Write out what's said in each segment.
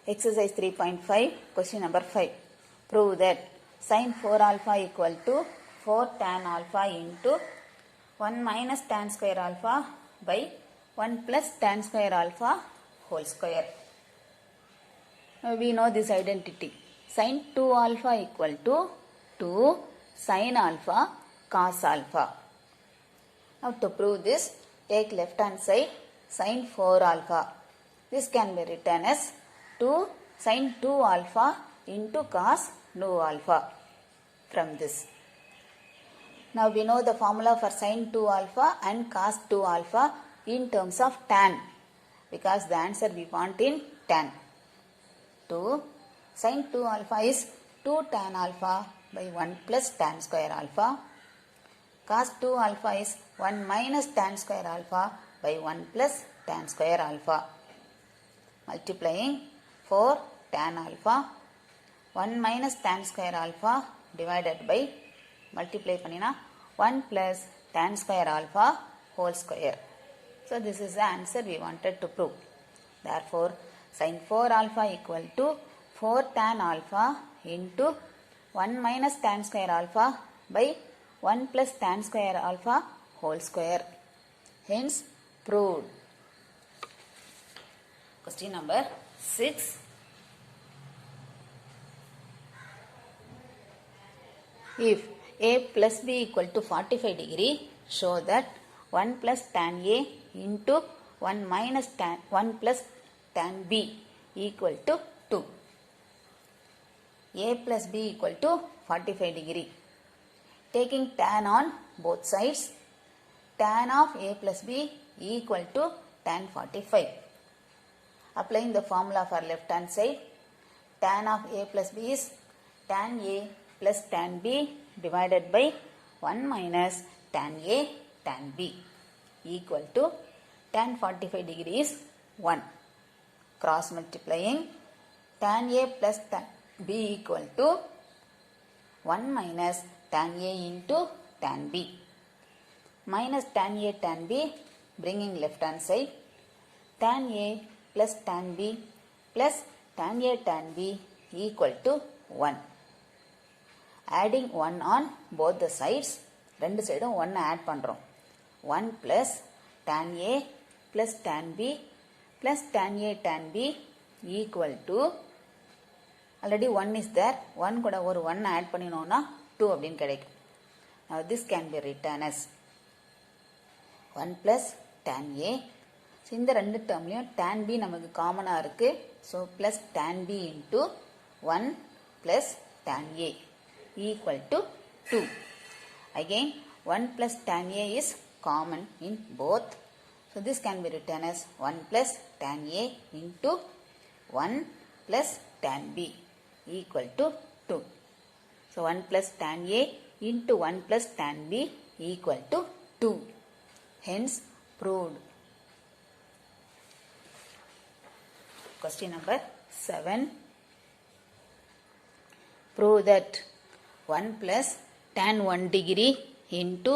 Exercise 3.5, question number 5. Prove that sin 4 alpha equal to 4 tan alpha into 1 minus tan square alpha by 1 plus tan square alpha whole square. We know this identity. Sin 2 alpha equal to 2 sin alpha cos alpha. Now to prove this, take left hand side sin 4 alpha. This can be written as 2 sin 2 alpha into cos 2 alpha from this. Now we know the formula for sin 2 alpha and cos 2 alpha in terms of tan, because the answer we want in tan. 2 sin 2 alpha is 2 tan alpha by 1 plus tan square alpha. Cos 2 alpha is 1 minus tan square alpha by 1 plus tan square alpha. Multiplying 4 tan alpha 1 minus tan square alpha divided by multiply panina 1 plus tan square alpha whole square. So this is the answer we wanted to prove. Therefore sin 4 alpha equal to 4 tan alpha into 1 minus tan square alpha by 1 plus tan square alpha whole square. Hence proved. Question number 6. If a plus b equal to 45 degree, show that 1 plus tan a into 1 minus tan 1 plus tan b equal to 2. A plus b equal to 45 degree. Taking tan on both sides, tan of a plus b equal to tan 45. Applying the formula for left hand side, tan of a plus b is tan a plus tan b divided by 1 minus tan a tan b equal to tan 45 degree is 1. Cross multiplying, tan a plus tan b equal to 1 minus tan a into tan b. Minus tan a tan b, bringing left hand side, tan a plus tan b plus tan a tan b equal to 1. Adding 1 on both the sides, ரெண்டு சைடும் 1 add பண்ணுறோம். 1 plus tan a plus tan b plus tan a tan b equal to, already 1 is there, 1 கூட ஒரு 1 add பண்ணினோம்னா 2 அப்படின்னு கிடைக்கும். Now this can be written as 1 plus tan a. So இந்த ரெண்டு டேர்ம்லையும் tan b நமக்கு காமனாக இருக்கு. So plus tan b into 1 plus tan a equal to 2. Again 1 plus tan a is common in both. So this can be written as 1 plus tan a into 1 plus tan b equal to 2. So 1 plus tan a into 1 plus tan b equal to 2. Hence proved. Question number 7. Prove that 1 plus tan 1 degree into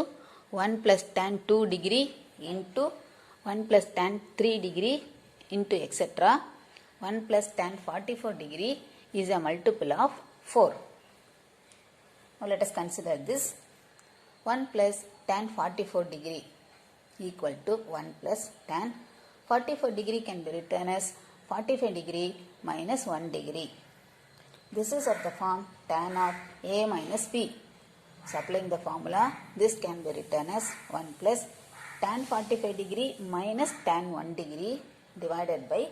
1 plus tan 2 degree into 1 plus tan 3 degree into etc. 1 plus tan 44 degree is a multiple of 4. Now let us consider this. 1 plus tan 44 degree equal to 1 plus tan 44 degree can be written as 45 degree minus 1 degree. This is of the form tan of a minus b. So applying the formula, this can be written as 1 plus tan 45 degree minus tan 1 degree divided by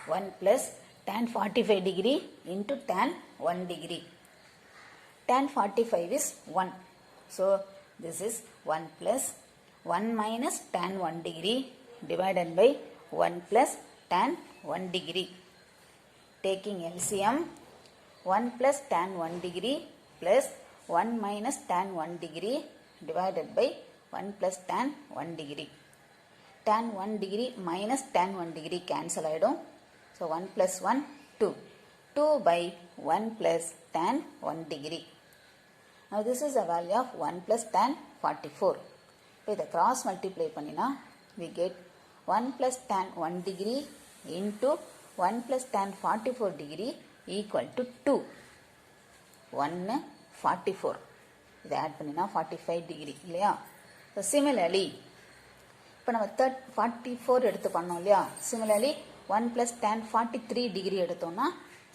1 plus tan 45 degree into tan 1 degree. Tan 45 is 1. So this is 1 plus 1 minus tan 1 degree divided by 1 plus tan 1 degree. Taking LCM, 1 plus tan 1 degree plus 1 minus tan 1 degree divided by 1 plus tan 1 degree. Tan 1 degree minus tan 1 degree cancel ஆயிடும். So 1 plus 1, 2. 2 by 1 plus tan 1 degree. Now this is the value of 1 plus tan 44. இப்போ இதை cross multiply பண்ணினா we get 1 plus tan 1 degree into 1 plus tan 44 degree equal to 2. 1 44. இதை add பண்ணினா 45 degree இல்லையா? So similarly இப்போ நம்ம 44 எடுத்து பண்ணோம் இல்லையா? சிமிலர்லி 1 plus tan 43 டிகிரி எடுத்தோம்னா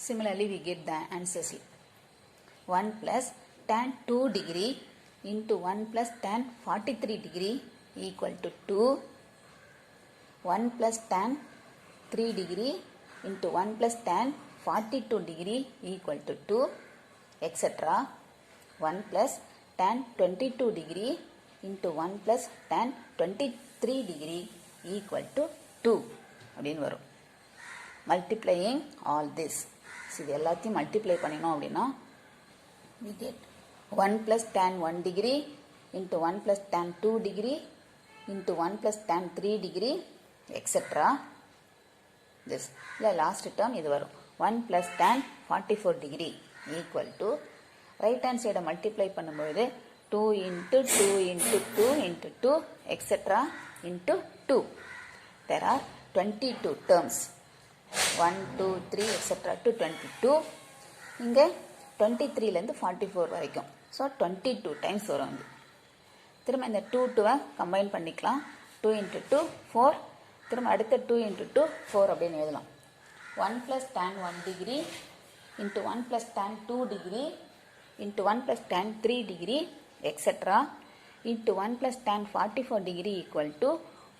similarly we get the answers. 1 plus tan 2 degree into 1 plus tan 43 degree equal to 2. 1 plus tan 3 degree into 1 plus tan 42 degree equal to 2, etc. 1 plus tan 22 degree into 1 plus tan 23 degree equal to 2 அப்படின்னு வரும். Multiplying all this. இது எல்லாத்தையும் multiply பண்ணினோம் அப்படின்னா we get 1 plus tan 1 degree into 1 plus tan 2 degree into 1 plus tan 3 degree etc. this இல்லை last term இது வரும் 1 plus tan 44 degree equal to right hand சைடை மல்டிப்ளை பண்ணும்பொழுது 2 into 2 into 2 into 2 etc. into 2. There are 22 terms. 1, 2, 3 etc. to 22. இங்கே 23லேருந்து 44 வரைக்கும். So 22 times வரும். திரும்ப இந்த 2 கம்பைன் பண்ணிக்கலாம். 2 into 2 4. திரும்ப அடுத்த 2 into 2 4 அப்படின்னு எழுதலாம். 1 plus tan 1 degree into 1 plus tan 2 degree into 1 plus tan 3 degree etc. into 1 plus tan 44 degree equal to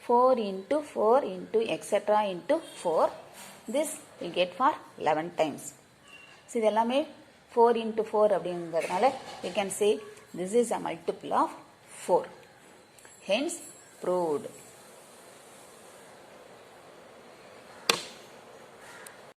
4 into 4 into etc. into 4. This we get for 11 times. So இது எல்லாமே 4 into 4 அப்படிங்கிறதுனால we can say this is a multiple of 4. Hence proved.